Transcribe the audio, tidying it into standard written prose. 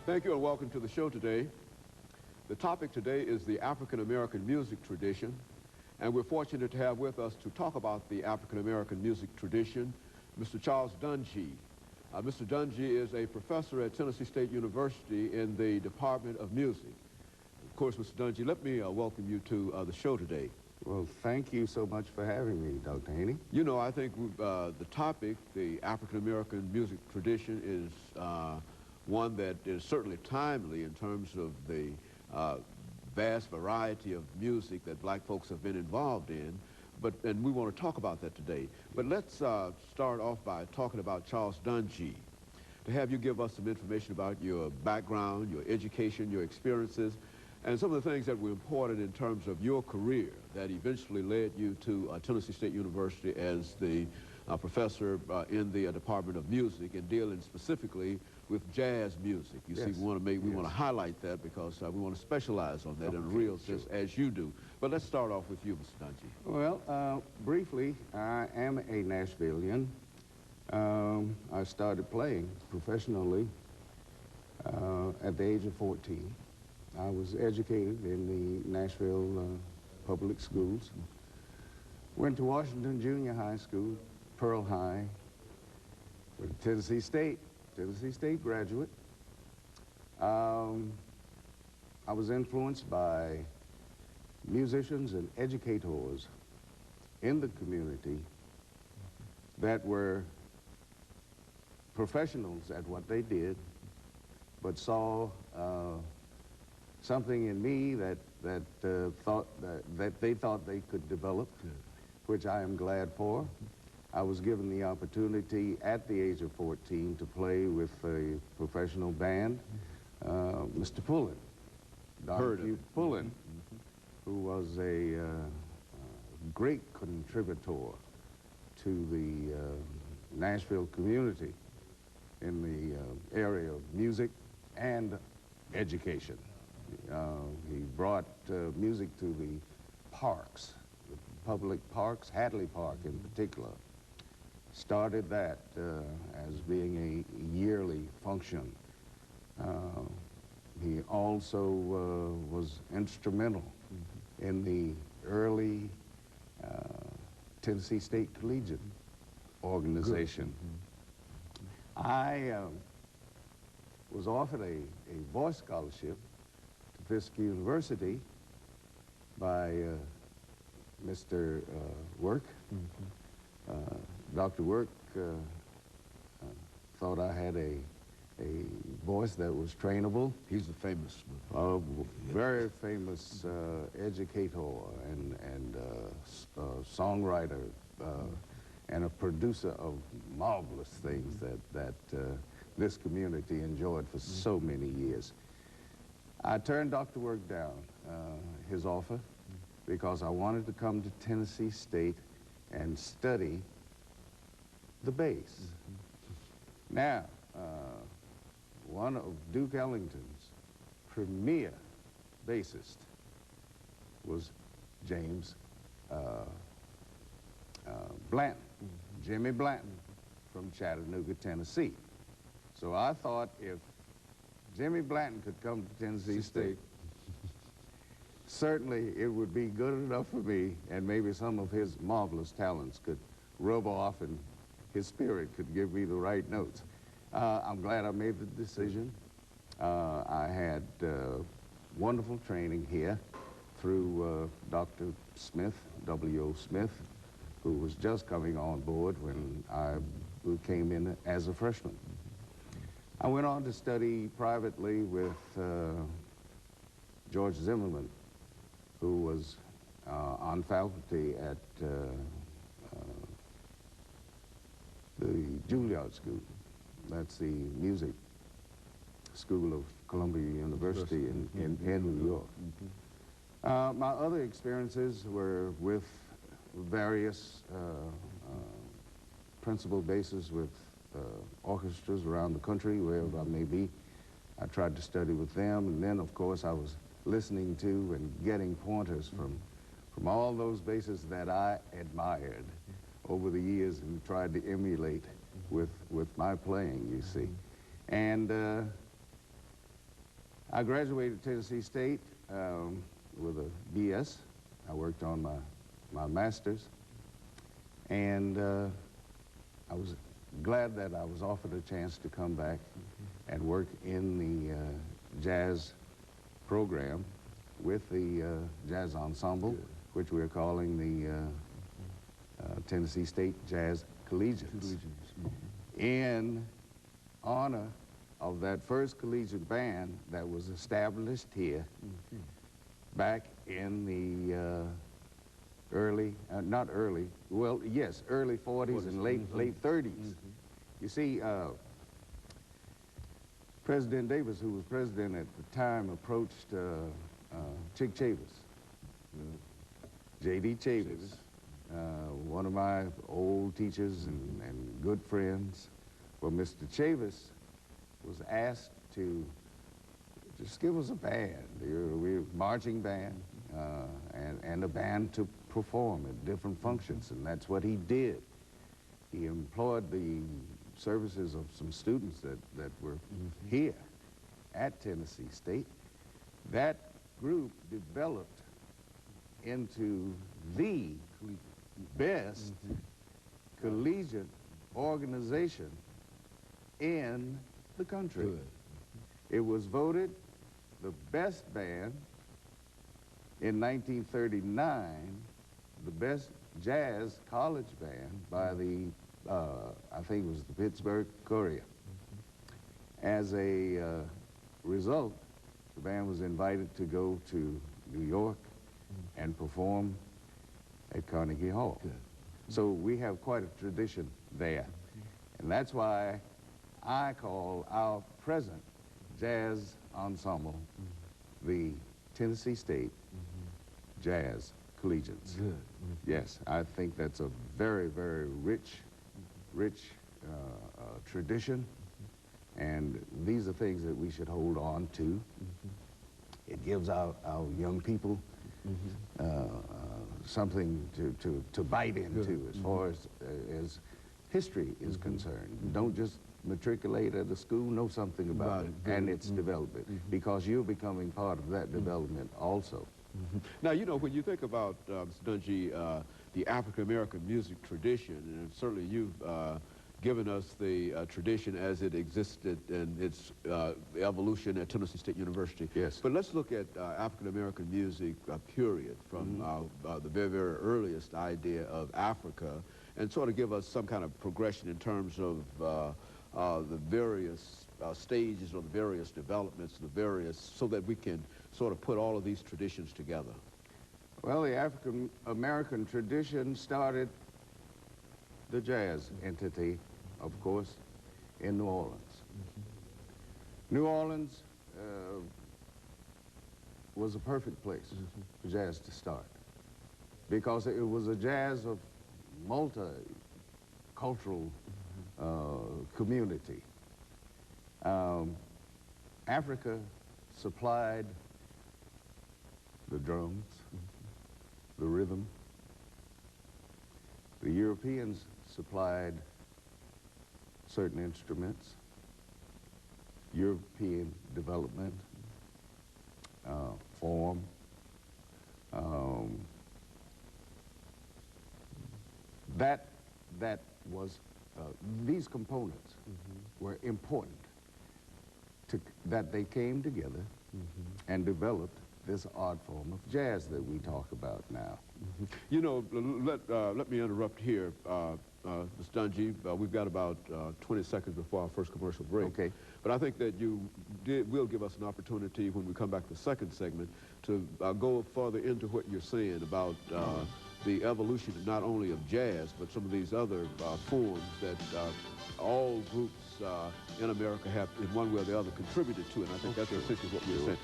Thank you and welcome to the show today. The topic today is the African-American music tradition, and we're fortunate to have with us to talk about the African-American music tradition, Mr. Charles Dungey. Mr. Dungey is a professor at Tennessee State University in the Department of Music. Of course, Mr. Dungey, let me welcome you to the show today. Well, thank you so much for having me, Dr. Haney. You know, I think the topic, the African-American music tradition, is one that is certainly timely in terms of the vast variety of music that black folks have been involved in, and we want to talk about that today. But let's start off by talking about Charles Dungey. To have you give us some information about your background, your education, your experiences, and some of the things that were important in terms of your career that eventually led you to Tennessee State University as the professor in the Department of Music and dealing specifically with jazz music. You see, we want to highlight that because we want to specialize on that in a real sense, as you do. But let's start off with you, Mr. Dungey. Well, briefly, I am a Nashvilleian. I started playing professionally at the age of 14. I was educated in the Nashville public schools. Went to Washington Junior High School, Pearl High, with Tennessee State graduate. I was influenced by musicians and educators in the community that were professionals at what they did, but saw something in me that they thought they could develop, which I am glad for. I was given the opportunity at the age of 14 to play with a professional band, Mr. Pullen, Don Pullen, who was a great contributor to the Nashville community in the area of music and education. He brought music to the parks, the public parks, Hadley Park in particular. Started that as being a yearly function. He also was instrumental in the early Tennessee State Collegiate organization. I was offered a voice scholarship to Fisk University by Mr. Work. Dr. Work thought I had a voice that was trainable. He's a famous, very famous educator and songwriter and a producer of marvelous things that this community enjoyed for so many years. I turned Dr. Work down, his offer, because I wanted to come to Tennessee State and study the bass. Now, one of Duke Ellington's premier bassist was James Blanton, Jimmy Blanton from Chattanooga, Tennessee. So I thought if Jimmy Blanton could come to Tennessee State, certainly it would be good enough for me, and maybe some of his marvelous talents could rub off and his spirit could give me the right notes. I'm glad I made the decision. I had wonderful training here through Dr. Smith, W.O. Smith, who was just coming on board when I came in as a freshman. I went on to study privately with George Zimmerman, who was on faculty at the Juilliard School. That's the music school of Columbia University in New York. My other experiences were with various principal basses with orchestras around the country, wherever I may be. I tried to study with them, and then, of course, I was listening to and getting pointers from all those basses that I admired over the years and tried to emulate with my playing, you see. And I graduated Tennessee State with a BS. I worked on my master's, and I was glad that I was offered a chance to come back and work in the jazz program with the jazz ensemble, which we're calling the Tennessee State Jazz Collegians. In honor of that first collegiate band that was established here back in the early 40s and late 30s. You see, President Davis, who was president at the time, approached Chick Chavis, J.D. Chavis, one of my old teachers and good friends. Well, Mr. Chavis was asked to just give us a band. We're a marching band and a band to perform at different functions, and that's what he did. He employed the services of some students that were here at Tennessee State. That group developed into the best collegiate organization in the country. Good. It was voted the best band in 1939, the best jazz college band by the, I think it was the Pittsburgh Courier. As a result, the band was invited to go to New York and perform at Carnegie Hall. Good. So we have quite a tradition there. And that's why I call our present jazz ensemble the Tennessee State Jazz Collegians. Good. Yes, I think that's a very, very rich tradition, and these are things that we should hold on to. It gives our young people something to bite into as far as history is concerned. Don't just matriculate at a school, know something about it and its development, because you're becoming part of that development also. Now, you know, when you think about, Mr. Dungey, the African-American music tradition, and certainly you've given us the tradition as it existed and its evolution at Tennessee State University. Yes. But let's look at African-American music, period, from the very, very earliest idea of Africa, and sort of give us some kind of progression in terms of the various stages or the various developments, so that we can sort of put all of these traditions together. Well, the African-American tradition started the jazz entity, of course, in New Orleans. New Orleans was a perfect place for jazz to start, because it was a jazz of multicultural community. Africa supplied the drums, the rhythm. The Europeans supplied certain instruments, European development, form. That was, these components were important that they came together and developed this art form of jazz that we talk about now. You know, let me interrupt here, Mr. Dungey. We've got about 20 seconds before our first commercial break. Okay. But I think that you will give us an opportunity when we come back to the second segment to go further into what you're saying about the evolution not only of jazz, but some of these other forms that all groups in America have, in one way or the other, contributed to. And I think that's essentially what you're saying.